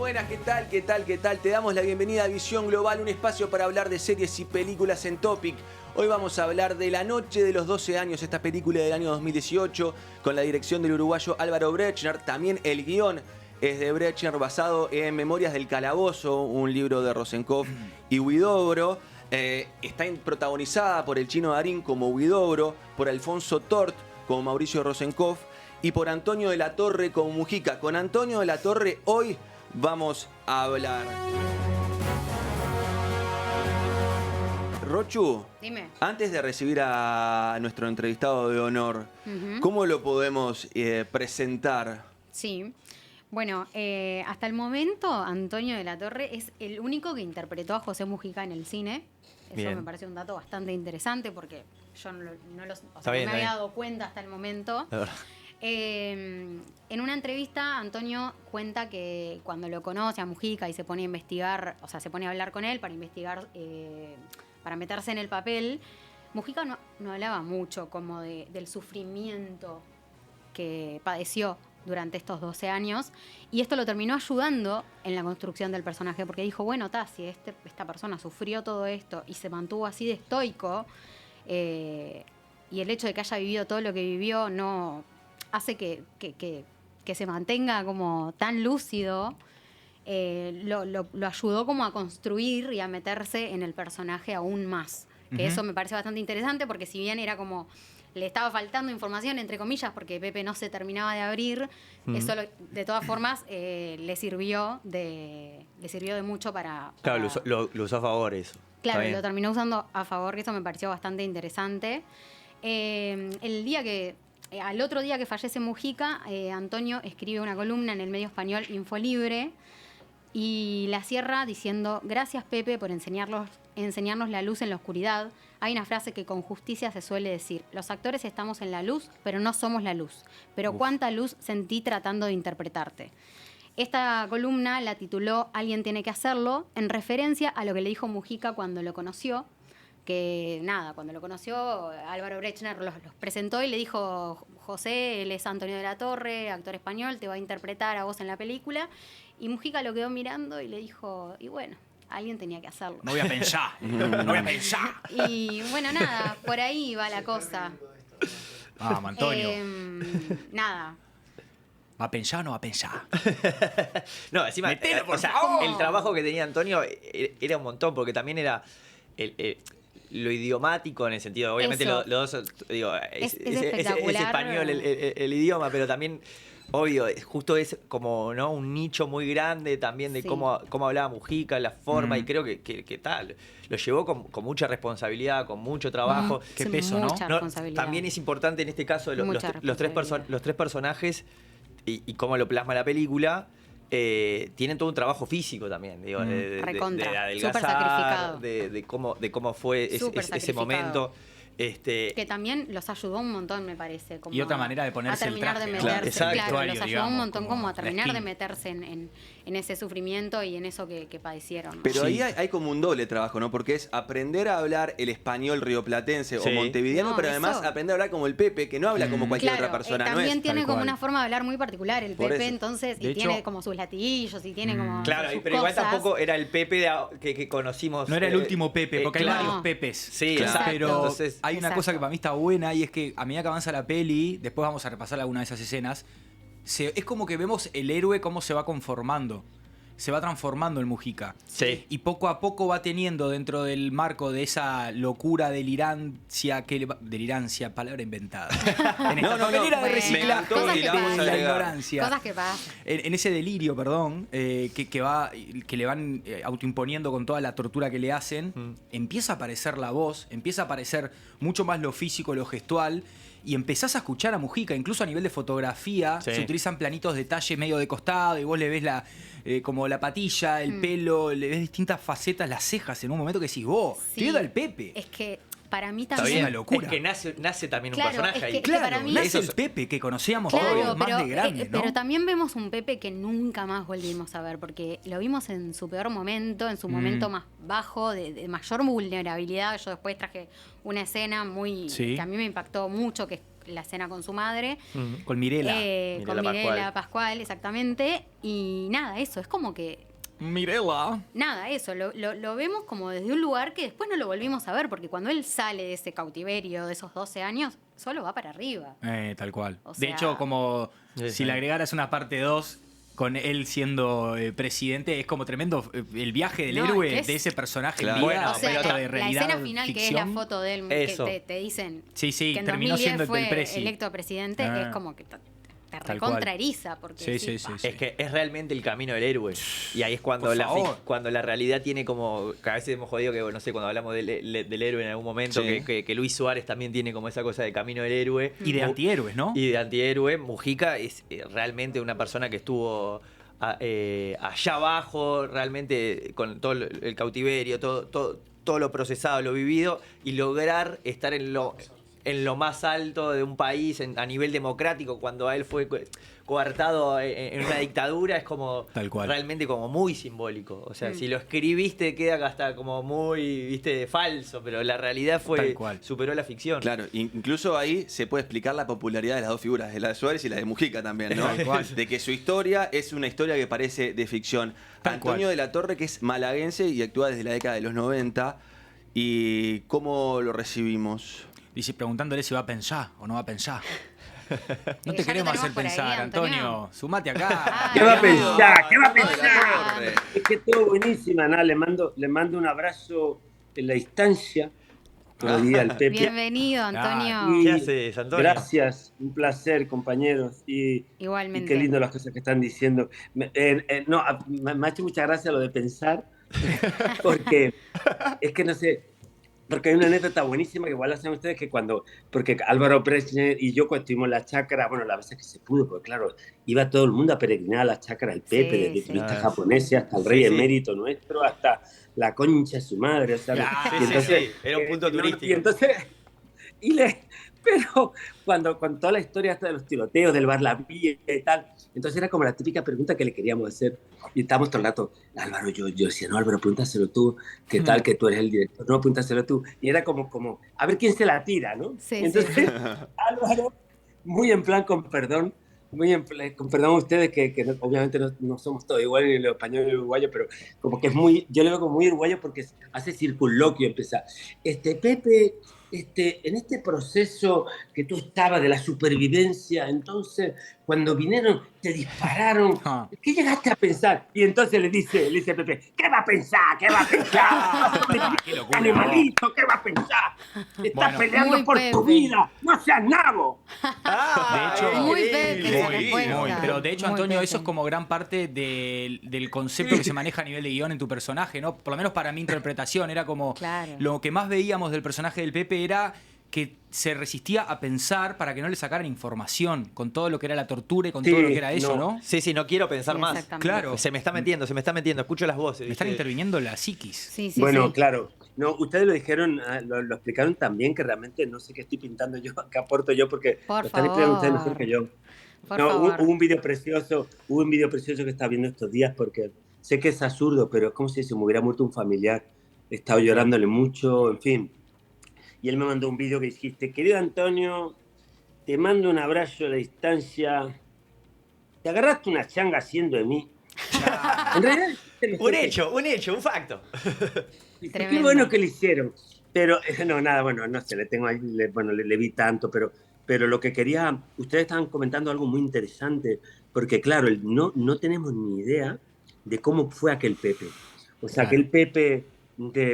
buenas, ¿qué tal? ¿Qué tal? ¿Qué tal? Te damos la bienvenida a Visión Global, un espacio para hablar de series y películas en Topic. Hoy vamos a hablar de La Noche de los 12 años, esta película del año 2018, con la dirección del uruguayo Álvaro Brechner. También el guión es de Brechner, basado en Memorias del Calabozo, un libro de Rosenkopf y Huidobro. Está protagonizada por el Chino Darín como Huidobro, por Alfonso Tort como Mauricio Rosenkopf y por Antonio de la Torre como Mujica. Con Antonio de la Torre hoy vamos a hablar. Rochu, dime. Antes de recibir a nuestro entrevistado de honor, ¿cómo lo podemos presentar? Sí. Bueno, hasta el momento Antonio de la Torre es el único que interpretó a José Mujica en el cine. Eso Bien. me parece un dato bastante interesante porque yo no Bien, me había dado cuenta hasta el momento. La verdad. En una entrevista, Antonio cuenta que cuando lo conoce a Mujica y se pone a investigar, o sea, se pone a hablar con él para investigar, para meterse en el papel, Mujica no hablaba mucho como del sufrimiento que padeció durante estos 12 años, y esto lo terminó ayudando en la construcción del personaje, porque dijo, bueno, si esta persona sufrió todo esto y se mantuvo así de estoico, y el hecho de que haya vivido todo lo que vivió no hace que se mantenga como tan lúcido, lo ayudó como a construir y a meterse en el personaje aún más. Que eso me parece bastante interesante, porque si bien era como le estaba faltando información, entre comillas, porque Pepe no se terminaba de abrir, eso de todas formas le sirvió de mucho para... Claro, lo usó a favor eso. Claro, lo terminó usando a favor, que eso me pareció bastante interesante. Al otro día que fallece Mujica, Antonio escribe una columna en el medio español Infolibre y la cierra diciendo: gracias, Pepe, por enseñarnos la luz en la oscuridad. Hay una frase que con justicia se suele decir: los actores estamos en la luz, pero no somos la luz. Pero cuánta luz sentí tratando de interpretarte. Esta columna la tituló Alguien tiene que hacerlo, en referencia a lo que le dijo Mujica cuando lo conoció. Que nada, cuando lo conoció, Álvaro Brechner los presentó y le dijo: José, él es Antonio de la Torre, actor español, te va a interpretar a vos en la película. Y Mujica lo quedó mirando y le dijo: y bueno, alguien tenía que hacerlo. No voy a pensar, no voy a pensar. Y bueno, nada, por ahí va la cosa. Vamos, Antonio. Nada. ¿Va a pensar o no va a pensar? No, encima, Metelo, por o sea, favor. el trabajo que tenía Antonio era un montón, porque también era lo idiomático en el sentido, obviamente Eso. los dos, digo, es espectacular. español el idioma, pero también, obvio, justo es como, ¿no?, un nicho muy grande también de Sí. cómo hablaba Mujica, la forma, y creo que tal, lo llevó con mucha responsabilidad, con mucho trabajo. Qué Sí, peso, ¿no? mucha responsabilidad. También es importante en este caso Mucha los tres personajes y cómo lo plasma la película. Tienen todo un trabajo físico también, digo, de Recontra, adelgazar, súper sacrificado. de cómo fue Súper ese sacrificado. momento. Que también los ayudó un montón, me parece. Como Y otra manera de ponerse a terminar el traje, de ¿no? meterse, Exacto. claro, los ayudó Digamos, un montón como a como terminar la de skin. meterse en ese sufrimiento y en eso que padecieron, ¿no? Pero Sí. ahí hay como un doble trabajo, ¿no? Porque es aprender a hablar el español rioplatense Sí. o montevideano, No, pero además eso. aprender a hablar como el Pepe, que no habla como cualquier Claro, otra persona, ¿no también es? tiene tal como cual. una forma de hablar muy particular el Por Pepe, eso. entonces, De y tiene hecho- como sus latillos y tiene como Claro, sus pero igual cosas. tampoco era el Pepe que conocimos. No era el último Pepe, porque hay claro. varios Pepes. Sí, Claro. exacto. Pero Entonces, hay una Exacto. cosa que para mí está buena, y es que a medida que avanza la peli, después vamos a repasar alguna de esas escenas, es como que vemos el héroe cómo se va conformando. Se va transformando en Mujica. Sí. Y poco a poco va teniendo, dentro del marco de esa locura, delirancia, palabra inventada. En esta papelera de Bueno, reciclaje, cosas que de pasan. la ignorancia. Cosas que pasan. En ese delirio, perdón, que le van autoimponiendo con toda la tortura que le hacen, empieza a aparecer la voz, empieza a aparecer mucho más lo físico, lo gestual, y empezás a escuchar a Mujica, incluso a nivel de fotografía. Sí. Se utilizan planitos detalles medio de costado, y vos le ves como la patilla, el pelo, le ves distintas facetas, las cejas, en un momento que decís, vos, Sí. estoy viendo al Pepe. Es que para mí Está también... bien, una locura. Es que nace también Claro, un personaje es ahí. que Claro, para mí- nace Eso el es- Pepe que conocíamos Claro, todos, más de grande, ¿no? pero también vemos un Pepe que nunca más volvimos a ver, porque lo vimos en su peor momento, en su momento más bajo, de mayor vulnerabilidad. Yo después traje una escena Sí. que a mí me impactó mucho, que la escena con su madre. Con Mirela. Con Mirela Mirela Pascual, exactamente. Y nada, eso, es como que Mirela. nada, eso, lo vemos como desde un lugar que después no lo volvimos a ver, porque cuando él sale de ese cautiverio de esos 12 años, solo va para arriba. Tal cual. O De sea- hecho, como Sí, si sí. le agregaras una parte 2 con él siendo presidente, es como tremendo el viaje del No, héroe es que es- de ese personaje Claro. en vida, Bueno, O sea, esto de la realidad, escena final, que es la ficción. foto de él, Eso. que te dicen Sí, sí, que en terminó 2010 siendo fue el presi. electo presidente, Ah. es como que te Tal recontra cual. eriza, porque Sí, sí, decís, sí, "Pa". sí. Es que es realmente el camino del héroe. Y ahí es cuando Por favor. cuando la realidad tiene como. Que a veces hemos jodido que, no sé, cuando hablamos del héroe en algún momento, Sí. que Luis Suárez también tiene como esa cosa de camino del héroe. Y de antihéroes, ¿no? Y de antihéroe. Mujica es realmente una persona que estuvo allá abajo, realmente con todo el cautiverio, todo lo procesado, lo vivido, y lograr estar en lo más alto de un país a nivel democrático, cuando a él fue coartado en una dictadura, es como Tal cual. realmente como muy simbólico. O sea, si lo escribiste queda hasta como muy, viste, falso, pero la realidad Tal cual. superó la ficción. Claro, incluso ahí se puede explicar la popularidad de las dos figuras, de la de Suárez y la de Mujica también, ¿no? Tal cual. De que su historia es una historia que parece de ficción. Tal Antonio cual. de la Torre, que es malaguense y actúa desde la década de los 90. ¿Y cómo lo recibimos? Dice, preguntándole si va a pensar o no va a pensar. No te Ya lo queremos hacer tenemos por ahí, pensar, Antonio. Antonio. Sumate acá. Ay, ¿Qué va a no. pensar? ¿Qué va a Antonio de la pensar? Torre. Es que todo buenísima, nada, le mando un abrazo en la distancia, como diría el Pepe. Bienvenido, Antonio. Y ¿Qué haces, Antonio? Gracias, un placer, compañeros. Y Igualmente. qué lindo las cosas que están diciendo. Me ha hecho mucha gracia lo de pensar, porque es que no sé, porque hay una anécdota buenísima que igual la hacen ustedes, que porque Álvaro Presner y yo cuando estuvimos en la chacra, bueno, las veces que se pudo, porque claro, iba todo el mundo a peregrinar a la chacra del Pepe, Sí, desde sí. turistas Ah, japoneses hasta el sí, rey sí. emérito nuestro, hasta la concha de su madre, o sea, Claro. y Sí, sí, sí, era un punto y turístico. entonces, pero cuando con toda la historia hasta de los tiroteos, del bar La Villa y tal, entonces era como la típica pregunta que le queríamos hacer. Y estábamos todo el rato, Álvaro, yo decía, no, Álvaro, pregúntaselo tú, ¿qué tal que tú eres el director? No, pregúntaselo tú. Y era como, a ver quién se la tira, ¿no? Sí, Y entonces, Álvaro, muy en plan, con perdón, con perdón a ustedes, que obviamente no somos todos iguales, ni los españoles ni los uruguayos, pero como que es yo le veo como muy uruguayo porque hace circunloquio, empieza. Pepe, en este proceso que tú estabas de la supervivencia, entonces, cuando vinieron, te dispararon, Ah. ¿qué llegaste a pensar? Y entonces le dice Pepe, ¿qué va a pensar? ¿Qué va a pensar? Qué locura, Animalito, ¿qué va a pensar? Estás Bueno. peleando Muy por tu Pepe. vida, no seas nabo. Ah, De hecho, Muy increíble. Pepe esa Muy, respuesta. muy. Pero de hecho, Muy Antonio, Pepe. eso es como gran parte del concepto que se maneja a nivel de guión en tu personaje, ¿no? Por lo menos para mi interpretación, era como Claro. lo que más veíamos del personaje del Pepe era que se resistía a pensar para que no le sacaran información con todo lo que era la tortura y con Sí, todo lo que era eso, no. ¿no? Sí, no quiero pensar Sí, más. exactamente. Claro. Se me está metiendo, escucho las voces. Me están ¿viste? interviniendo la psiquis. Sí, sí, Bueno, sí. claro. No, ustedes lo dijeron, lo explicaron también, que realmente no sé qué estoy pintando yo, qué aporto yo, porque Por lo están explicando ustedes mejor favor. que yo. Por No, favor. hubo un vídeo precioso que estaba viendo estos días, porque sé que es absurdo, pero es como si se me hubiera muerto un familiar. He estado llorándole mucho, en fin. Y él me mandó un vídeo que dijiste, querido Antonio, te mando un abrazo a la distancia. Te agarraste una changa haciendo de mí. En realidad, Un hecho, un facto. qué Tremendo. bueno que le hicieron. Pero, no, nada, bueno, no sé, le tengo ahí, le vi tanto, pero lo que quería, ustedes estaban comentando algo muy interesante, porque claro, no tenemos ni idea de cómo fue aquel Pepe. O sea, Claro. aquel Pepe,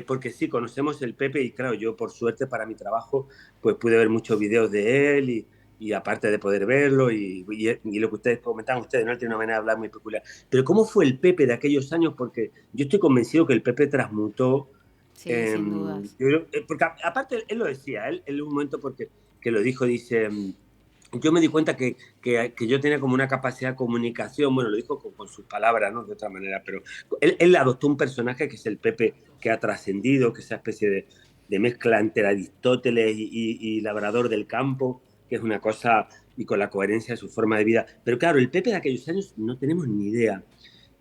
porque sí, conocemos el Pepe y claro, yo por suerte para mi trabajo, pues pude ver muchos videos de él y aparte de poder verlo y lo que ustedes comentaban, ustedes, ¿no? Él tiene una manera de hablar muy peculiar. Pero ¿cómo fue el Pepe de aquellos años? Porque yo estoy convencido que el Pepe transmutó. Sí, sin dudas. Yo creo, porque aparte él lo decía, él en un momento porque que lo dijo, dice, yo me di cuenta que yo tenía como una capacidad de comunicación, bueno, lo dijo con sus palabras, ¿no? De otra manera, pero él adoptó un personaje que es el Pepe que ha trascendido, que es esa especie de mezcla entre Aristóteles y labrador del campo, que es una cosa, y con la coherencia de su forma de vida. Pero claro, el Pepe de aquellos años no tenemos ni idea.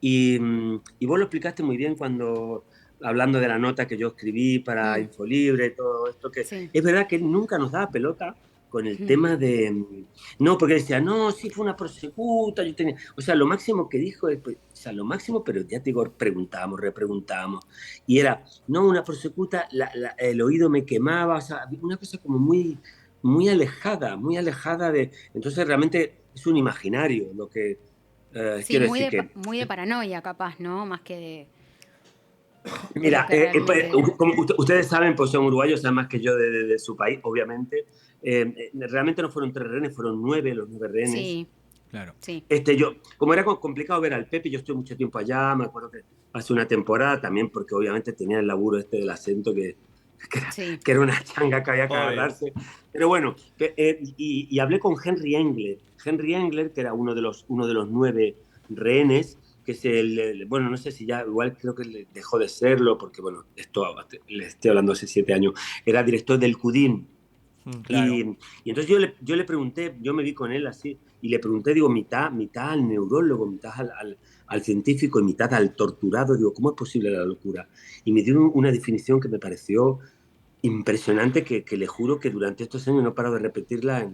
Y vos lo explicaste muy bien cuando, hablando de la nota que yo escribí para Infolibre, todo esto, que Sí. es verdad que él nunca nos daba pelota con el tema de... No, porque decía, no, sí fue una prosecuta, yo tenía... O sea, lo máximo que dijo es, pues, o sea, lo máximo, pero ya te digo, preguntábamos, repreguntábamos. Y era, no, una prosecuta, el oído me quemaba, o sea, una cosa como muy alejada de... Entonces realmente es un imaginario lo que... Sí, quiero decir que... muy de paranoia, capaz, ¿no? Más que de lo Mira, que realmente era. como ustedes saben, pues son uruguayos, saben más que yo de su país, obviamente. Realmente no fueron 3 rehenes, fueron 9 los 9 rehenes. Sí, Claro. sí. Como era complicado ver al Pepe, yo estoy mucho tiempo allá, me acuerdo que hace una temporada también, porque obviamente tenía el laburo del acento Sí. que era una changa que había que Obvio. agarrarse. Pero bueno, y hablé con Henry Engler. Henry Engler, que era uno de los 9 rehenes, que es bueno, no sé si ya, igual creo que dejó de serlo, porque bueno, esto le estoy hablando hace 7 años, era director del CUDIN. Claro. Y entonces yo le pregunté, yo me vi con él así, y le pregunté, digo, mitad al neurólogo, mitad al científico y mitad al torturado, digo, ¿cómo es posible la locura? Y me dio una definición que me pareció impresionante, que le juro que durante estos años no he parado de repetirla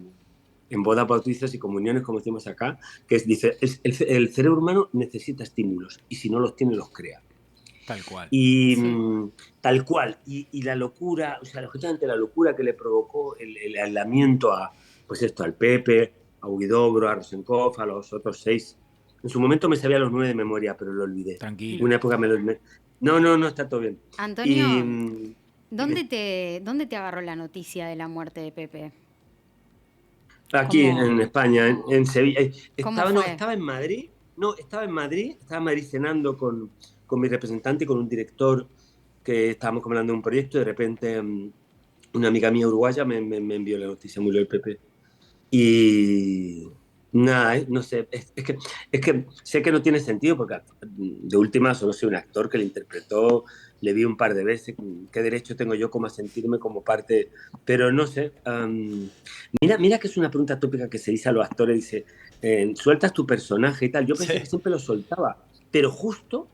en bodas, bautizos y comuniones, como decimos acá, que dice, el cerebro humano necesita estímulos, y si no los tiene, los crea. Tal cual. Y Sí. tal cual. Y la locura, o sea, lógicamente la locura que le provocó el aislamiento pues esto, al Pepe, a Huidobro, a Rosenkopf, a los otros 6. En su momento me sabía los 9 de memoria, pero lo olvidé. Tranquilo. Una época me lo olvidé. No, está todo bien. Antonio, Y, ¿dónde te agarró la noticia de la muerte de Pepe? aquí ¿Cómo- en España, en Sevilla. ¿Cómo fue? Estaba en Madrid. No, estaba en Madrid cenando con mi representante y con un director que estábamos hablando de un proyecto y de repente una amiga mía uruguaya me envió la noticia, murió el Pepe. Y nada, no sé, es que sé que no tiene sentido porque de última solo soy un actor que le interpretó, le vi un par de veces, ¿qué derecho tengo yo como a sentirme como parte? Pero no sé, mira que es una pregunta tópica que se dice a los actores, dice, sueltas tu personaje y tal, yo pensé Sí. que siempre lo soltaba, pero justo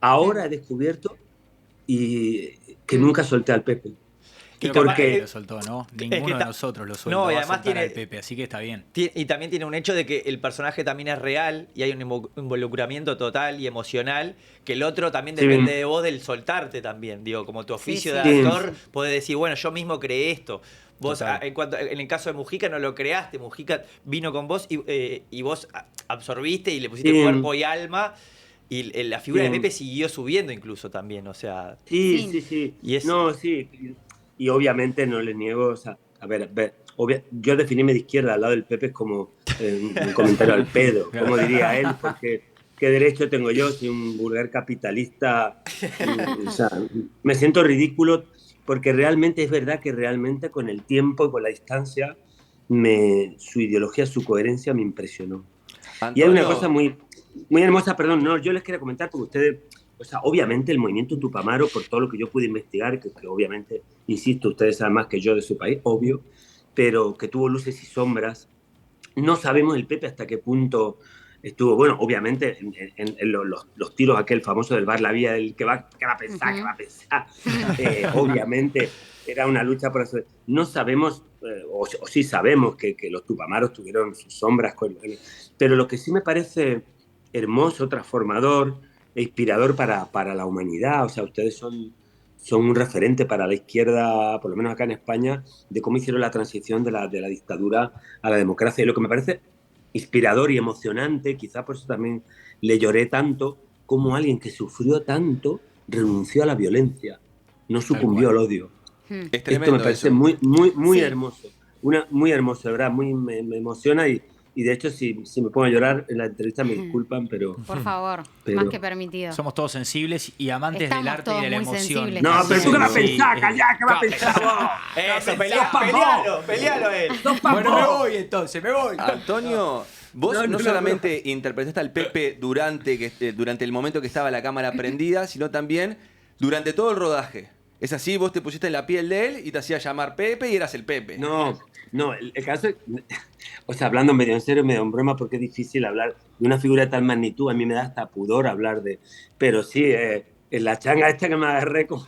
ahora he descubierto y que nunca solté al Pepe. Creo que Porque- nadie lo soltó, ¿no? Ninguno de nosotros lo soltó. No, y va a además soltar tiene- al Pepe, así que está bien. Y también tiene un hecho de que el personaje también es real y hay un involucramiento total y emocional, que el otro también Sí. depende de vos del soltarte también. Digo, como tu oficio sí. de Sí. actor, podés decir, bueno, yo mismo creé esto. Vos, Total. en el caso de Mujica no lo creaste, Mujica vino con vos y vos absorbiste y le pusiste Sí. cuerpo y alma. Y la figura Sí. de Pepe siguió subiendo incluso también, o sea... Sí. Sí. Y es- No, sí. Y obviamente no le niego, o sea, a ver, yo definirme de izquierda al lado del Pepe es como un comentario al pedo, como diría él, porque ¿qué derecho tengo yo? Soy un vulgar capitalista. O sea, me siento ridículo porque realmente es verdad que realmente con el tiempo y con la distancia su ideología, su coherencia me impresionó. Y hay una Antonio, cosa muy hermosa, perdón, no, yo les quería comentar porque ustedes, o sea, obviamente el movimiento Tupamaro, por todo lo que yo pude investigar, que obviamente, insisto, ustedes saben más que yo de su país, obvio, pero que tuvo luces y sombras. No sabemos el Pepe hasta qué punto estuvo, bueno, obviamente en los tiros aquel famoso del bar La Vía, del ¿qué va a pensar? Ujú. ¿Qué va a pensar? Obviamente era una lucha por eso. No sabemos, o sí sabemos que los Tupamaros tuvieron sus sombras, pero lo que sí me parece hermoso, transformador e inspirador para la humanidad, o sea, ustedes son un referente para la izquierda, por lo menos acá en España, de cómo hicieron la transición de la dictadura a la democracia. Y lo que me parece inspirador y emocionante, quizá por eso también le lloré tanto, como alguien que sufrió tanto renunció a la violencia, no sucumbió al odio. Hmm. es Esto tremendo me parece eso. muy Sí. hermoso. Muy hermoso, de verdad, me emociona y de hecho si me pongo a llorar en la entrevista me disculpan, pero... Por favor, Pero- más que permitido. Somos todos sensibles y amantes Estamos del arte y todos de la muy emoción. sensibles No, también. pero tú qué vas a Sí, pensar, callá, ¿qué vas a pensar vos? Eso, pelealo él. Bueno, me voy entonces, me voy. Antonio, vos No, no, no, solamente interpretaste al Pepe durante el momento que estaba la cámara prendida, sino también durante todo el rodaje. Es así, vos te pusiste en la piel de él y te hacías llamar Pepe y eras el Pepe. No, el caso es, o sea, hablando medio en serio, medio en broma, porque es difícil hablar de una figura de tal magnitud, a mí me da hasta pudor hablar pero sí, en la changa esta que me agarré, como,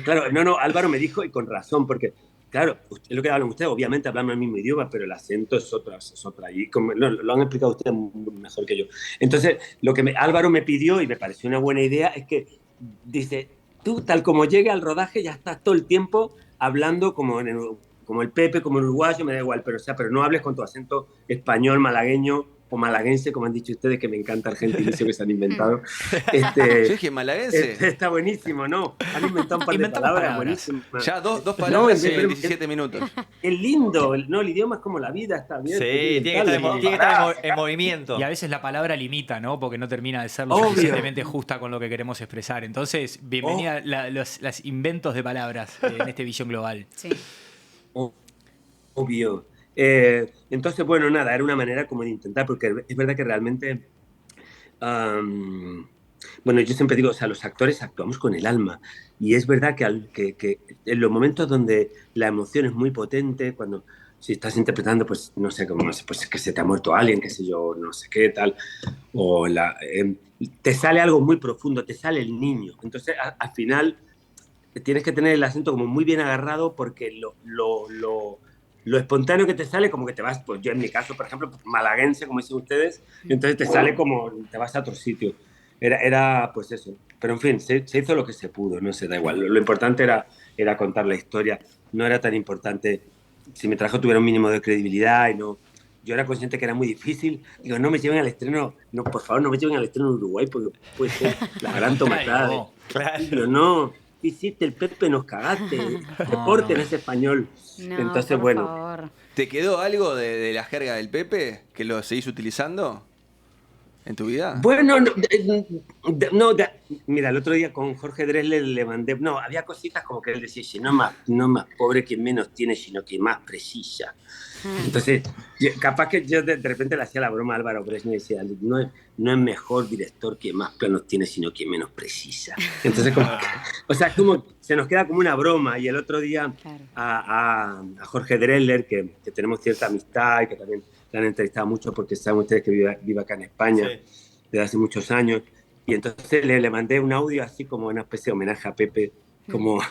claro, no, Álvaro me dijo, y con razón, porque claro, es lo que hablan ustedes, obviamente hablamos el mismo idioma, pero el acento es otra. Y como, lo han explicado ustedes mejor que yo. Entonces, lo que Álvaro me pidió, y me pareció una buena idea, es que dice, tú tal como llegue al rodaje ya estás todo el tiempo hablando como el Pepe, como el uruguayo, me da igual, pero no hables con tu acento español, malagueño o malaguense, como han dicho ustedes, que me encanta el gentilicio que se han inventado. Yo dije malaguense. Está buenísimo, ¿no? Han inventado un par de palabras buenísimas. Ya dos palabras en 17 minutos. Es lindo, el idioma es como la vida, está bien. Sí, tiene que estar en movimiento. Y a veces la palabra limita, ¿no? Porque no termina de ser lo suficientemente justa con lo que queremos expresar. Entonces, bienvenida los inventos de palabras en este Visión Global. Sí. Obvio. Entonces, bueno, nada, era una manera como de intentar, porque es verdad que realmente, bueno, yo siempre digo, o sea, los actores actuamos con el alma, y es verdad que en los momentos donde la emoción es muy potente, cuando si estás interpretando, pues no sé, como, pues que se te ha muerto alguien, qué sé yo, no sé qué tal, o te sale algo muy profundo, te sale el niño, entonces al final tienes que tener el acento como muy bien agarrado, porque lo espontáneo que te sale, como que te vas, pues yo en mi caso, por ejemplo, malaguense, como dicen ustedes, entonces te sale como, te vas a otro sitio. Era pues eso. Pero en fin, se hizo lo que se pudo, no sé, da igual. Lo importante era contar la historia. No era tan importante si mi trabajo tuviera un mínimo de credibilidad y no... Yo era consciente que era muy difícil. Digo, no me lleven al estreno, no, por favor, no me lleven al estreno en Uruguay porque puede ser la gran tomatada. Claro. Pero no, ¿qué hiciste? El Pepe, nos cagaste. Deporte en ese español. No, entonces, por bueno. favor. ¿Te quedó algo de la jerga del Pepe que lo seguís utilizando en tu vida? Bueno, mira, el otro día con Jorge Drexler le mandé, no, había cositas como que él decía, si no más pobre quien menos tiene, sino quien más precisa. Entonces, capaz que yo de repente le hacía la broma a Álvaro Bresner y decía, no es mejor director quien más planos tiene, sino quien menos precisa. Entonces, como se nos queda como una broma. Y el otro día Claro. a Jorge Drexler, que tenemos cierta amistad y que también le han entrevistado mucho porque saben ustedes que vive acá en España desde hace muchos años. Y entonces le mandé un audio así como una especie de homenaje a Pepe, como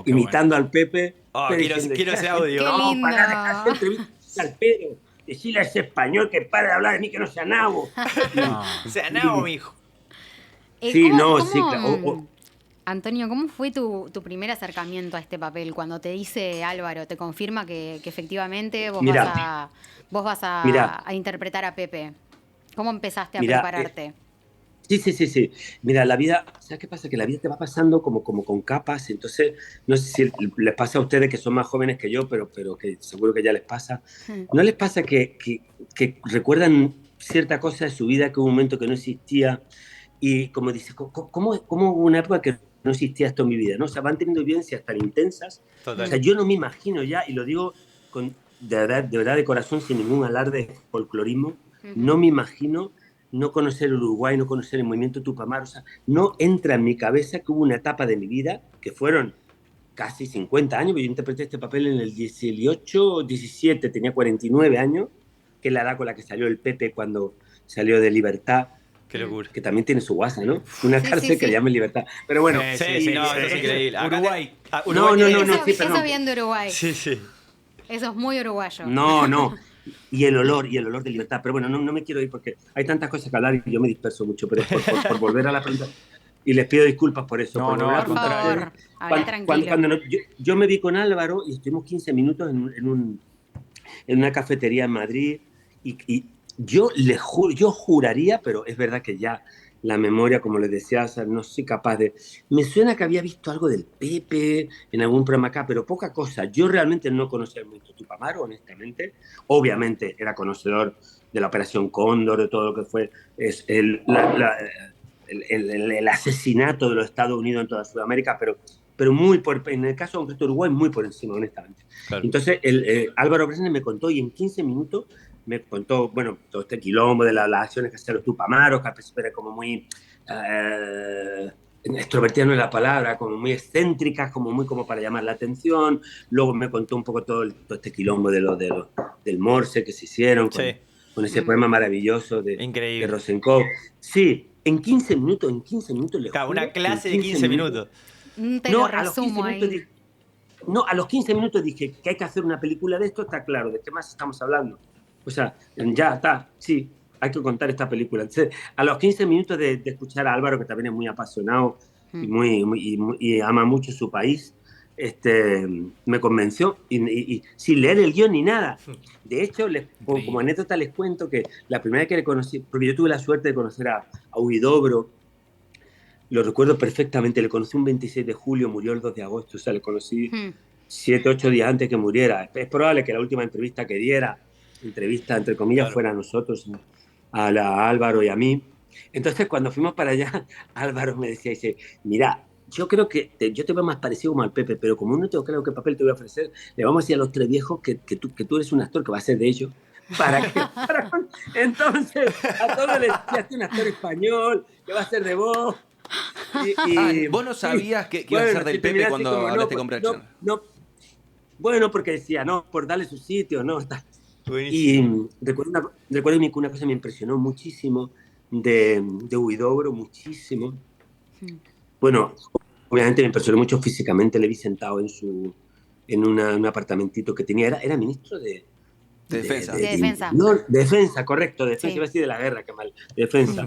imitando al Pepe. Quiero ese audio. Qué lindo. Para dejar entrevistas al Pedro. Decirle a ese español que pare de hablar de mí, que no sea nabo. Sea nabo, mijo. Sí, ¿Cómo, sí, claro. Antonio, ¿cómo fue tu primer acercamiento a este papel? Cuando te dice Álvaro, te confirma que efectivamente vos vas a interpretar a Pepe. ¿Cómo empezaste a prepararte? Sí. Mira, la vida, ¿sabes qué pasa? Que la vida te va pasando como con capas, entonces, no sé si les pasa a ustedes que son más jóvenes que yo, pero que seguro que ya les pasa. ¿No les pasa que recuerdan cierta cosa de su vida que hubo un momento que no existía y como dice, ¿cómo hubo una época que no existía esto en mi vida? ¿No? O sea, van teniendo vivencias tan intensas. Total. O sea, yo no me imagino ya, y lo digo de verdad de corazón, sin ningún alarde de folclorismo, no me imagino no conocer Uruguay, no conocer el movimiento Tupamaro. O sea, no entra en mi cabeza que hubo una etapa de mi vida que fueron casi 50 años, porque yo interpreté este papel en el 18, 17, tenía 49 años, que es la edad con la que salió el Pepe cuando salió de Libertad. Qué locura. Que también tiene su guasa, ¿no? Una cárcel que le llaman Libertad. Pero bueno. No, eso es increíble. Uruguay. No, sí, eso bien de Uruguay. Sí. Eso es muy uruguayo. No. Y el olor de Libertad. Pero bueno, no me quiero ir porque hay tantas cosas que hablar y yo me disperso mucho, pero por volver a la pregunta. Y les pido disculpas por eso. No, por favor, habla tranquilo. Cuando yo me vi con Álvaro y estuvimos 15 minutos en una cafetería en Madrid y yo juraría, pero es verdad que ya la memoria, como les decía, no soy capaz de... Me suena que había visto algo del Pepe en algún programa acá, pero poca cosa. Yo realmente no conocía el movimiento Tupamaro, honestamente. Obviamente era conocedor de la Operación Cóndor, de todo lo que fue el asesinato de los Estados Unidos en toda Sudamérica, pero en el caso concreto de Uruguay, muy por encima, honestamente. Claro. Entonces, Álvaro Bresner me contó y en 15 minutos me contó, bueno, todo este quilombo de las acciones que hacían los Tupamaros, que al principio era como muy extrovertida no es la palabra, como muy excéntricas, como para llamar la atención. Luego me contó un poco todo este quilombo del Morse que se hicieron con ese poema maravilloso de Rosenkopf. Sí, en 15 minutos le juro, una clase de 15 minutos. Te lo resumo ahí. no, a los 15 minutos dije que hay que hacer una película de esto, está claro, ¿de qué más estamos hablando? O sea, ya está, sí, hay que contar esta película. Entonces, a los 15 minutos de escuchar a Álvaro, que también es muy apasionado y, y ama mucho su país, me convenció y sin leer el guión ni nada. De hecho, como anécdota les cuento que la primera vez que le conocí, porque yo tuve la suerte de conocer a Huidobro, lo recuerdo perfectamente, le conocí un 26 de julio, murió el 2 de agosto, o sea, le conocí 7, 8 días antes que muriera. Es probable que la última entrevista que diera, entrevista entre comillas, Claro. fuera a nosotros, a Álvaro y a mí. Entonces, cuando fuimos para allá, Álvaro me decía, dice, mira, yo creo que yo te veo más parecido como al Pepe, pero como no tengo claro qué papel te voy a ofrecer, le vamos a decir a los tres viejos que tú eres un actor que va a ser de ellos. Entonces, a todos les decía, un actor español, que va a ser de vos. ¿Vos no sabías que iba a ser del Pepe cuando hablaste con Bradshaw? Bueno, porque decía, no, por darle su sitio, no, está. Buenísimo. Y recuerdo una cosa que me impresionó muchísimo de Huidobro, muchísimo. Bueno, obviamente me impresionó mucho físicamente, le vi sentado en un apartamentito que tenía, era ministro de defensa. De defensa. No, defensa, correcto, defensa, Sí. iba a decir de la guerra, qué mal, defensa.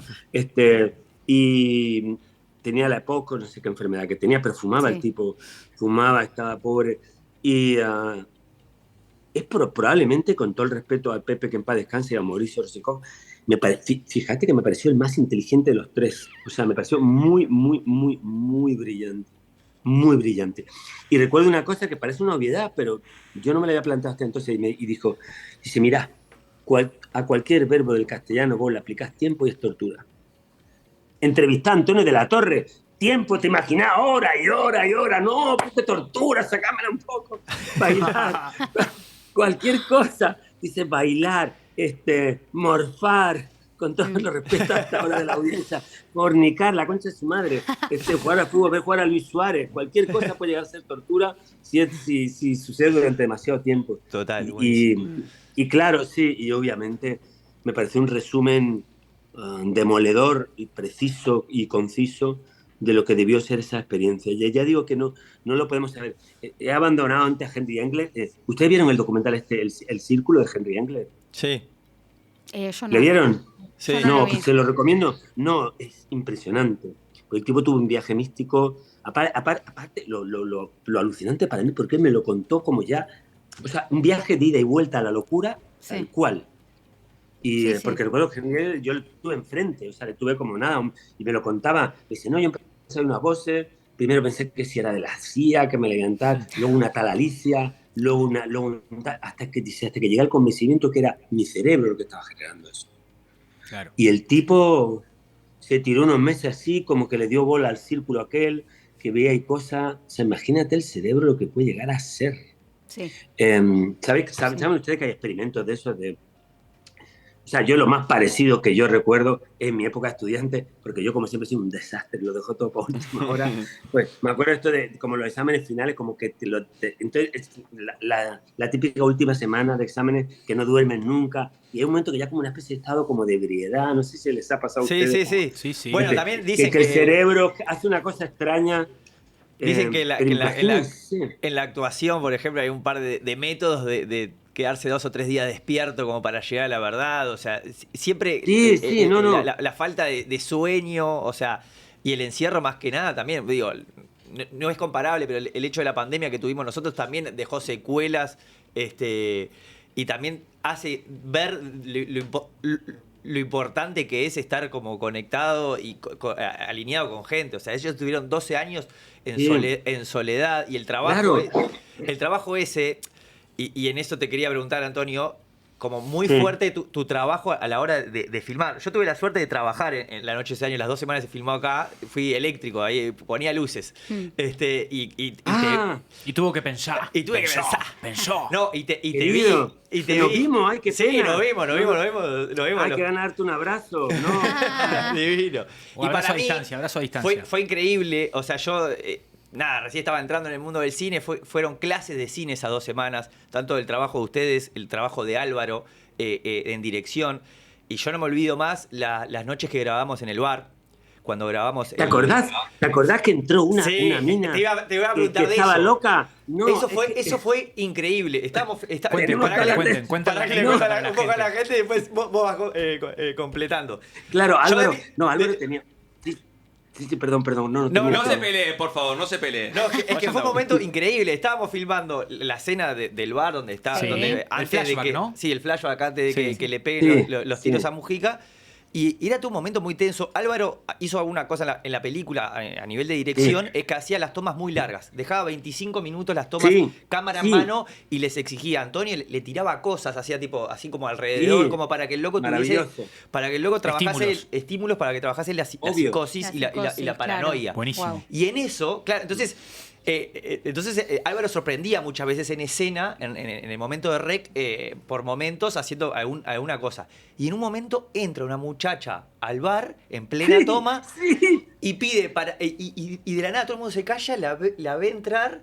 Y tenía la EPOC, no sé qué enfermedad que tenía, pero fumaba el tipo, fumaba, estaba pobre. Y es probablemente, con todo el respeto al Pepe, que en paz descanse, y a Mauricio Rosicó, fíjate que me pareció el más inteligente de los tres. O sea, me pareció muy, muy, muy, muy brillante. Muy brillante. Y recuerdo una cosa que parece una obviedad, pero yo no me la había planteado hasta entonces, y dice, mira, a cualquier verbo del castellano vos le aplicás tiempo y es tortura. Entrevistar a Antonio de la Torre, tiempo, te imaginás, hora y hora y hora, no, qué tortura, sacámela un poco, bailar, cualquier cosa, dice bailar, morfar, con todo los respeto a esta hora de la audiencia, fornicar, la concha de su madre, jugar al fútbol, ver jugar a Luis Suárez, cualquier cosa puede llegar a ser tortura si sucede durante demasiado tiempo. Total, y claro, sí, y obviamente me pareció un resumen demoledor y preciso y conciso de lo que debió ser esa experiencia. Y ya digo que no lo podemos saber. He abandonado antes a Henry Engler. ¿Ustedes vieron el documental el Círculo de Henry Engler? Sí. Yo no. ¿Le vieron? Sí. No, se lo recomiendo. No, es impresionante. Porque el tipo tuvo un viaje místico. Aparte lo alucinante para mí, porque él me lo contó como ya... O sea, un viaje de ida y vuelta a la locura, tal cual. Y porque recuerdo que yo le tuve enfrente, o sea, le tuve como nada, y me lo contaba. Me dice, no, yo empecé a oír unas voces, primero pensé que si era de la CIA, que me la iban a dar, luego una tal Alicia, luego hasta que llegué al convencimiento que era mi cerebro lo que estaba generando eso. Claro. Y el tipo se tiró unos meses así, como que le dio bola al círculo aquel, que veía y cosas. O sea, imagínate el cerebro lo que puede llegar a ser. Sí. ¿Saben ustedes que hay experimentos de esos de... O sea, yo lo más parecido que yo recuerdo es mi época de estudiante, porque yo como siempre he sido un desastre, lo dejo todo para última hora. Pues me acuerdo esto de como los exámenes finales, como que entonces la típica última semana de exámenes que no duermen nunca, y hay un momento que ya como una especie de estado como de ebriedad, no sé si les ha pasado a ustedes. Sí. Bueno, también dicen que el cerebro hace una cosa extraña. Dicen que imagínense. en la actuación, por ejemplo, hay un par de métodos de quedarse 2 o 3 días despierto como para llegar a la verdad. O sea, siempre la falta de sueño, o sea, y el encierro más que nada también, digo, no es comparable, pero el hecho de la pandemia que tuvimos nosotros también dejó secuelas, y también hace ver lo importante que es estar como conectado y alineado con gente. O sea, ellos tuvieron 12 años en soledad, y el trabajo, el trabajo ese, y en eso te quería preguntar, Antonio, como muy fuerte tu trabajo a la hora de filmar. Yo tuve la suerte de trabajar en La Noche de ese año, las 2 semanas que filmó acá, fui eléctrico, ahí ponía luces. Y tuvo que pensar. Y tuve que pensar. Pensó. No, y te Querido, vi. Y te nos vi. vimos, ay, qué Sí, pena. nos vimos. Hay que ganarte un abrazo, ¿no? Divino. Un abrazo a distancia, abrazo a distancia. Fue increíble. O sea, yo... recién estaba entrando en el mundo del cine, fueron clases de cine esas 2 semanas, tanto del trabajo de ustedes, el trabajo de Álvaro en dirección, y yo no me olvido más las noches que grabamos en el bar, cuando grabamos... ¿Te acordás? ¿Te acordás que entró una mina te iba a que preguntar de estaba eso. loca? No, Eso fue increíble. Cuenten para que le cuenten un poco a la gente y después vos vas completando. Claro, Álvaro, Yo Álvaro tenía... Sí, perdón, No se pelee, por favor, no se pelee. No, es que fue un momento increíble. Estábamos filmando la escena del bar donde está. Sí. Donde, El flashback, ¿no? Sí, el flashback antes de Sí. que le peguen Sí. los tiros Sí. a Mujica. Y era todo un momento muy tenso. Álvaro hizo alguna cosa en la película a nivel de dirección, es que hacía las tomas muy largas. Dejaba 25 minutos las tomas, cámara en mano, y les exigía. Antonio le tiraba cosas, hacía tipo así como alrededor, como para que el loco tuviese, para que el loco trabajase estímulos para que trabajase la psicosis y la paranoia. Claro. Buenísimo. Wow. Y en eso, claro, entonces Álvaro sorprendía muchas veces en escena, en el momento de rec, por momentos haciendo alguna cosa. Y en un momento entra una muchacha al bar, en plena toma, y pide y de la nada todo el mundo se calla, la ve entrar,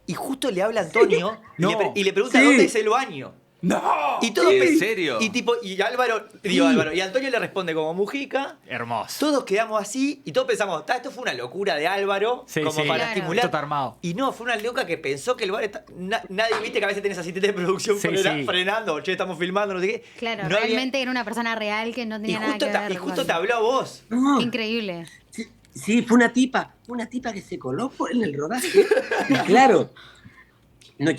y justo le habla a Antonio y le pregunta dónde es el baño. ¡No! Y todo ¿En serio? Y Álvaro, y Antonio le responde como Mujica. Hermoso. Todos quedamos así y todos pensamos, esto fue una locura de Álvaro, como para Claro. estimular. Esto está armado. Y no, fue una loca que pensó que el bar está. Nadie, viste que a veces tenés asistente de producción frenando, che, estamos filmando, no sé qué. Claro, No había- realmente era una persona real que no Y tenía nada justo, que ver. y justo con- te habló a vos. No, Qué increíble. sí, fue una tipa que se coló en el rodaje. Y claro. No,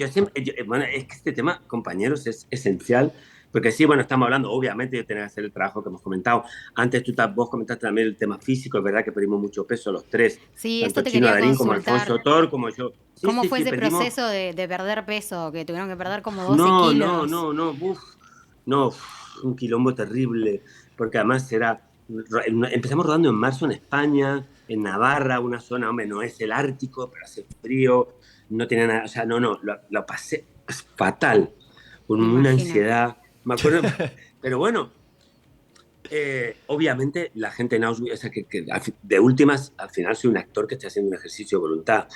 bueno, es que este tema, compañeros, es esencial. Porque sí, bueno, estamos hablando, obviamente, de tener que hacer el trabajo que hemos comentado. Antes vos comentaste también el tema físico, es verdad que perdimos mucho peso los tres. Sí, tanto esto te Chino quería Darín como consultar. Alfonso Tor, como yo. Sí, ¿Cómo sí, fue sí, ese perdimos- proceso de perder peso? Que tuvieron que perder como 12 kilos. No, un quilombo terrible, porque además empezamos rodando en marzo en España, en Navarra, una zona, hombre, no es el Ártico, pero hace frío, no tenía nada, o sea, lo pasé fatal, con Me una imagino. ansiedad, me acuerdo, pero bueno, obviamente la gente en Auschwitz, o sea, que de últimas, al final soy un actor que está haciendo un ejercicio de voluntad.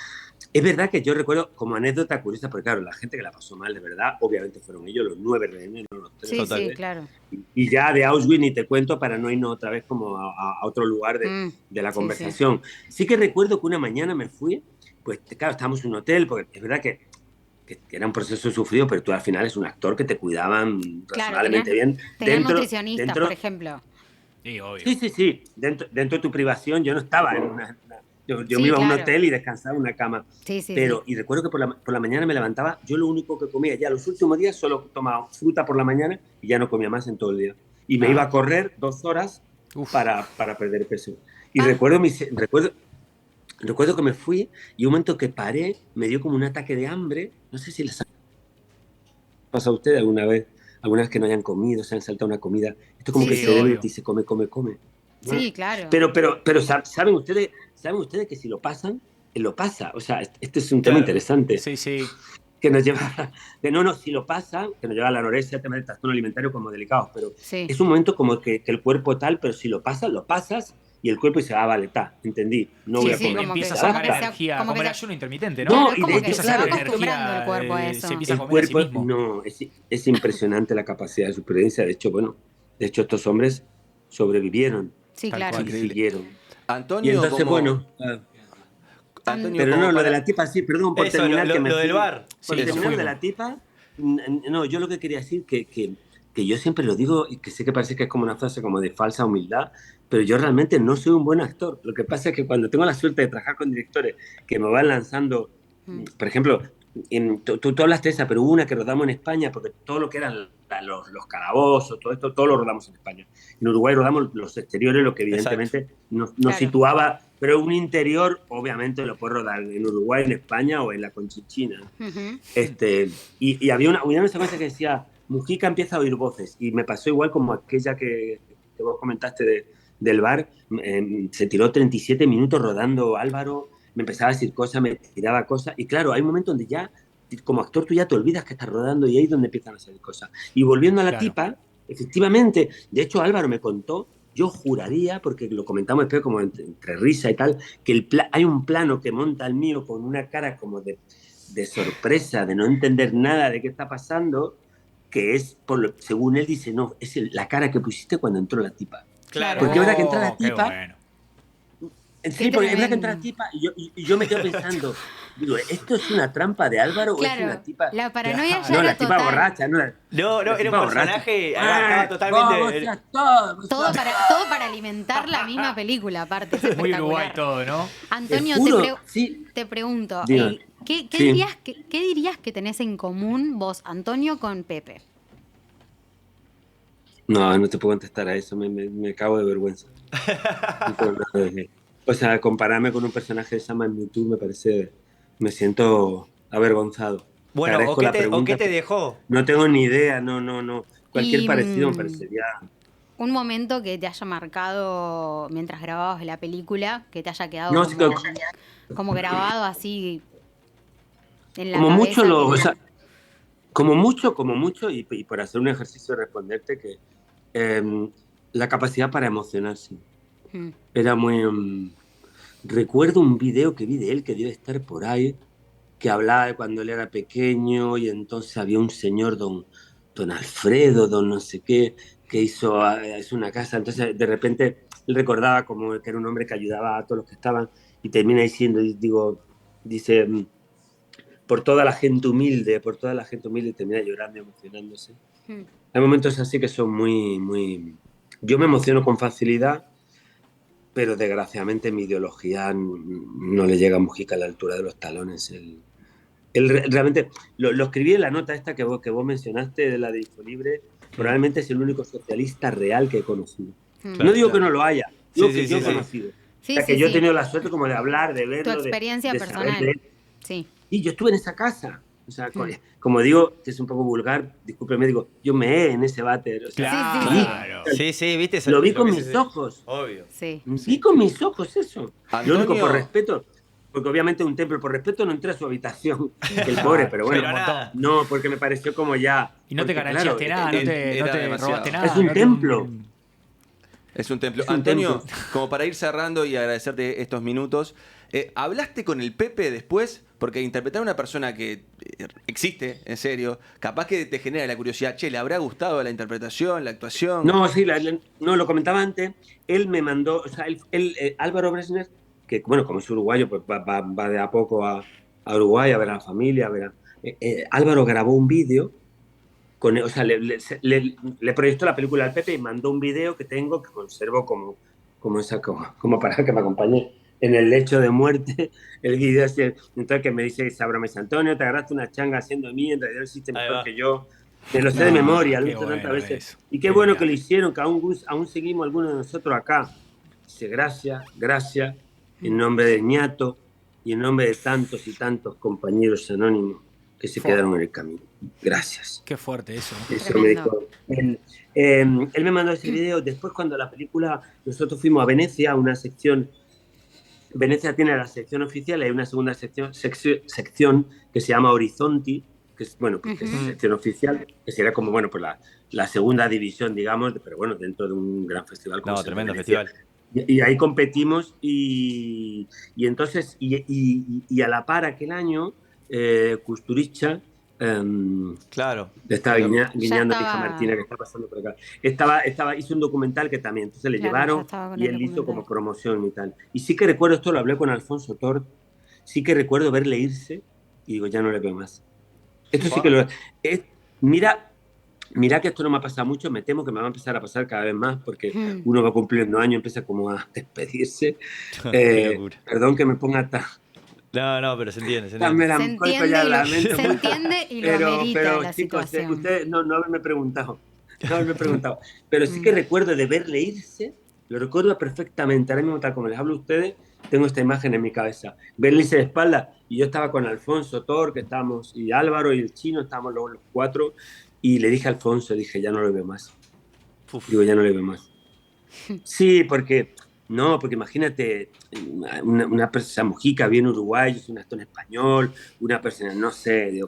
Es verdad que yo recuerdo como anécdota curiosa, porque claro, la gente que la pasó mal de verdad, obviamente fueron ellos, los 9 rehenes, no los 3. Sí, Total. sí, claro. Y ya de Auschwitz ni te cuento para no irnos otra vez como a otro lugar de la Sí, conversación. Sí que recuerdo que una mañana me fui, pues claro, estábamos en un hotel, porque es verdad que era un proceso sufrido, pero tú al final es un actor que te cuidaban razonablemente bien. Tenían nutricionistas, por ejemplo. Sí, obvio. Sí. Dentro de tu privación, yo no estaba en una... Yo Sí, me iba a un claro. hotel y descansaba en una cama. Sí, sí, Pero, sí. y recuerdo que por la mañana me levantaba, yo lo único que comía, ya los últimos días solo tomaba fruta por la mañana y ya no comía más en todo el día. Y me iba a correr 2 horas para perder peso. Y recuerdo que me fui y un momento que paré, me dio como un ataque de hambre. No sé si les ha pasado a ustedes alguna vez que no hayan comido, se han saltado una comida. Esto como Sí, que sí, se debe obvio. y dice come. Sí, claro. Pero ¿saben ustedes que si lo pasan, lo pasa? O sea, este es un tema interesante Sí. que nos lleva, si lo pasa, que nos lleva a la anorexia, tema del trastorno alimentario como delicados, pero Sí. es un momento como que el cuerpo tal, pero si lo pasas y el cuerpo dice, vale, no Sí, voy a sí, comer. como Empieza a que- sacar como que energía, como como que el se- ayuno intermitente, No, ¿no? y es como de que hecho, se va claro, acostumbrando el cuerpo a eso. Se empieza a El comer a sí cuerpo, mismo. es impresionante la capacidad de supervivencia. De hecho, estos hombres sobrevivieron Sí, Tal claro. cual. y siguieron. Y Antonio, entonces, Antonio, pero como no, lo para- de la tipa, sí, perdón por Eso, terminar. que me lo del fui. bar. Por Sí, terminar fuimos. de la tipa, no, yo lo que quería decir que yo siempre lo digo y que sé que parece que es como una frase como de falsa humildad, pero yo realmente no soy un buen actor. Lo que pasa es que cuando tengo la suerte de trabajar con directores que me van lanzando, por ejemplo, tú hablaste de esa, pero hubo una que rodamos en España, porque todo lo que eran los calabozos, todo esto, todo lo rodamos en España. En Uruguay rodamos los exteriores, lo que evidentemente nos Claro. situaba, pero un interior, obviamente, lo puedes rodar en Uruguay, en España o en la Conchichina. Ujú. Y había una secuencia que decía, Mujica empieza a oír voces, y me pasó igual como aquella que vos comentaste del bar. Se tiró 37 minutos rodando Álvaro, me empezaba a decir cosas, me tiraba cosas, y claro, hay un momento donde ya, como actor, tú ya te olvidas que estás rodando y ahí es donde empiezan a salir cosas. Y volviendo a la Claro. tipa, efectivamente, de hecho Álvaro me contó, yo juraría, porque lo comentamos después como entre risa y tal, que hay un plano que monta el mío con una cara como de sorpresa, de no entender nada de qué está pasando, que es, según él dice, no, es la cara que pusiste cuando entró la tipa. Claro. Porque ahora que entra la Qué tipa, bueno. Sí, porque es verdad que entra la tipa y yo me quedo pensando, digo, ¿esto es una trampa de Álvaro o es una tipa? la paranoia ya No, era la tipa total. borracha, no. No, La era tipa un borracha. personaje. Estaba totalmente. Todo para alimentar la misma película, aparte. Es Muy espectacular. Uruguay todo, ¿no? Antonio, Te juro, sí. te pregunto, Diga. ¿qué Sí. dirías que tenés en común vos, Antonio, con Pepe? No te puedo contestar a eso, me cago de vergüenza. No tengo nada de- O sea, compararme con un personaje de esa magnitud me siento avergonzado. Te Bueno, agradezco la ¿o qué pregunta, te pero dejó? no tengo ni idea, no. Cualquier Y, parecido me parecería... un momento que te haya marcado mientras grababas la película, que te haya quedado No, sí, como grabado así en la como mucho cabeza. o sea, como mucho, y por hacer un ejercicio de responderte, que la capacidad para emocionarse. Mm. Era muy... recuerdo un video que vi de él, que debe estar por ahí, que hablaba de cuando él era pequeño y entonces había un señor, don Alfredo, don no sé qué, que hizo una casa. Entonces, de repente, él recordaba como que era un hombre que ayudaba a todos los que estaban y termina diciendo, dice, por toda la gente humilde, termina llorando y emocionándose. Mm. Hay momentos así que son muy... Yo me emociono con facilidad, pero desgraciadamente mi ideología no le llega a Mujica a la altura de los talones. Realmente, lo escribí en la nota esta que vos mencionaste, de la de Infolibre, probablemente es el único socialista real que he conocido. Mm. No digo que no lo haya, digo que yo he sí. conocido. Sí, O sea, sí, que yo he sí. tenido la suerte como de hablar, de Tu verlo, experiencia de saber personal. de él. Sí. Y yo estuve en esa casa. O sea, Mm. como digo, que es un poco vulgar, discúlpeme, digo, yo me en ese váter. O sea, Claro. Sí, viste. lo vi Lo con que mis ojos. Obvio. Sí. Vi con mis ojos eso. Lo único, por Antonio, respeto, porque obviamente un templo, por respeto, no entré a su habitación, el pobre, pero bueno, Pero nada. no, porque me pareció como ya... Y no te porque, garancheaste claro, nada, no te era robaste demasiado. nada. Es un no te- templo. es un templo. Es un Antonio, templo. como para ir cerrando y agradecerte estos minutos, ¿hablaste con el Pepe después? Porque interpretar a una persona que existe, en serio, capaz que te genera la curiosidad, che, ¿le habrá gustado la interpretación, la actuación? No, sí, no, lo comentaba antes, él me mandó, o sea, Álvaro Bresner, que bueno, como es uruguayo, pues va de a poco a Uruguay a ver a la familia, a ver Álvaro grabó un vídeo, o sea, le proyectó la película al Pepe y mandó un vídeo que tengo, que conservo como para que me acompañe en el lecho de muerte, el vídeo así. Entonces que me dice Sabrames, Antonio, te agarraste una changa haciendo mí, en realidad lo hiciste Ahí mejor va. que yo. Me lo sé de No, memoria, lo he qué visto tantas bueno veces. eso. Y qué Qué bueno que viaje. lo hicieron, que aún seguimos algunos de nosotros acá. Dice, gracias, en nombre de Ñato y en nombre de tantos y tantos compañeros anónimos que se quedaron en el camino. Gracias. Qué fuerte eso. Eso me Tremendo. dijo. Él me mandó ese video. Después, cuando la película, nosotros fuimos a Venecia, a una sección. Venecia tiene la sección oficial, hay una segunda sección que se llama Horizonti, que es, bueno, pues, que es sección oficial, que sería como, bueno, pues la segunda división, digamos, pero bueno, dentro de un gran festival como No, es el de tremendo Venecia. festival. Y ahí competimos y entonces, y a la par aquel año, Kusturica Claro. le estaba guiñando a Pija estaba- Martina, que está pasando por acá. Hizo un documental que también, entonces le Claro, ya llevaron estaba con y el él hizo como documental. promoción y tal. Y sí que recuerdo, esto lo hablé con Alfonso Tort, sí que recuerdo verle irse y digo, ya no le veo más. Esto sí que lo... Mira que esto no me ha pasado mucho, me temo que me va a empezar a pasar cada vez más porque uno va cumpliendo años, empieza como a despedirse. Qué locura. Perdón que me ponga No, pero se entiende. tan melancólico ya la mente. Se entiende y lo amerita Pero la chicos, situación. ustedes no haberme preguntado. Pero sí que recuerdo de verle irse, lo recuerdo perfectamente. Ahora mismo, tal como les hablo a ustedes, tengo esta imagen en mi cabeza. Verle irse de espalda y yo estaba con Alfonso Tor, que estábamos, y Álvaro y el chino, estábamos los cuatro, y le dije a Alfonso, dije, ya no lo veo más. Digo, ya no le veo más. Sí, porque imagínate, una persona Mujica, bien uruguayo, es un actor español, una persona, no sé,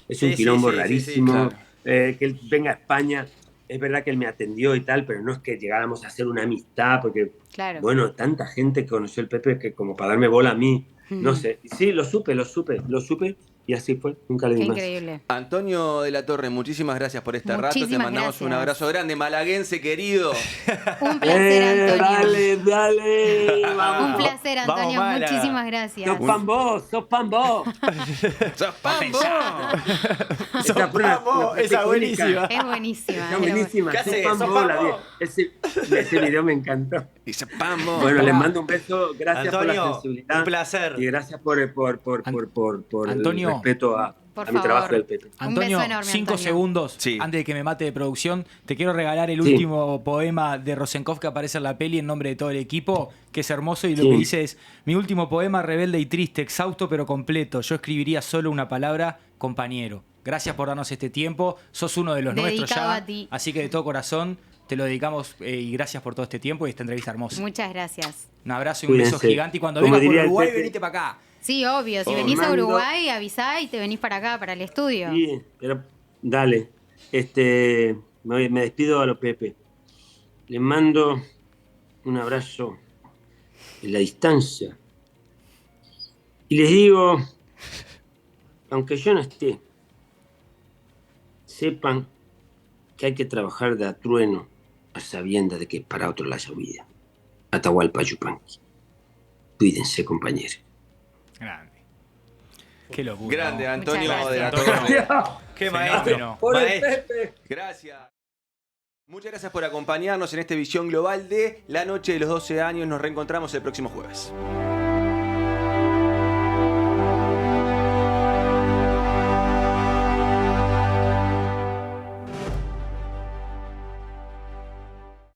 es un quilombo rarísimo, claro. que él venga a España, es verdad que él me atendió y tal, pero no es que llegáramos a hacer una amistad, porque, Claro. bueno, tanta gente que conoció el Pepe que como para darme bola a mí, no sé, sí, lo supe, Y así fue, nunca le Qué di más. increíble. Antonio de la Torre, muchísimas gracias por este rato. Te Muchísimas mandamos un gracias. abrazo grande, malaguense querido. Un placer, Antonio. Dale, dale, Un vamos. placer, Vamos, Antonio. Málaga. Muchísimas gracias. Sos pan vos, sos pan vos. ¡Sos pambo! Esa fue Vamos, esa buenísima. Es buenísima. Está buenísima. ¿Qué sos haces? pan ¿Sos vos, pan la vos? vi. Ese video me encantó. Dice pambo. Bueno, les mando un beso. Gracias por la Antonio, sensibilidad. un placer. Y gracias por el Antonio, respeto a por mi trabajo favor. del Pepe. Antonio, beso enorme, 5 Antonio. segundos Sí. antes de que me mate de producción. Te quiero regalar el Sí. último poema de Rosenkopf que aparece en la peli en nombre de todo el equipo, que es hermoso y lo Sí. que dice es: mi último poema, rebelde y triste, exhausto pero completo. Yo escribiría solo una palabra: compañero. Gracias por darnos este tiempo. Sos uno de los nuestros Dedicado ya. a ti. Así que de todo corazón te lo dedicamos y gracias por todo este tiempo y esta entrevista hermosa. Muchas gracias. Un abrazo y un beso Cuídense. gigante. Y cuando Como vengas por diría el Uruguay, Pepe. venite para acá. Sí, obvio. Si Oh, venís a mando- Uruguay, avisá y te venís para acá, para el estudio. Sí, pero dale. Me despido a los Pepe. Les mando un abrazo en la distancia. Y les digo, aunque yo no esté, sepan que hay que trabajar de a trueno a sabiendas de que para otro la llovida. Atahualpa Yupanqui. Cuídense, compañeros. Grande. Qué locura. Grande, ¿no? Antonio Muchas de la gracias. Torre. Qué Fenómeno. maestro. Gracias. Muchas gracias por acompañarnos en esta visión global de la noche de los 12 años. Nos reencontramos el próximo jueves.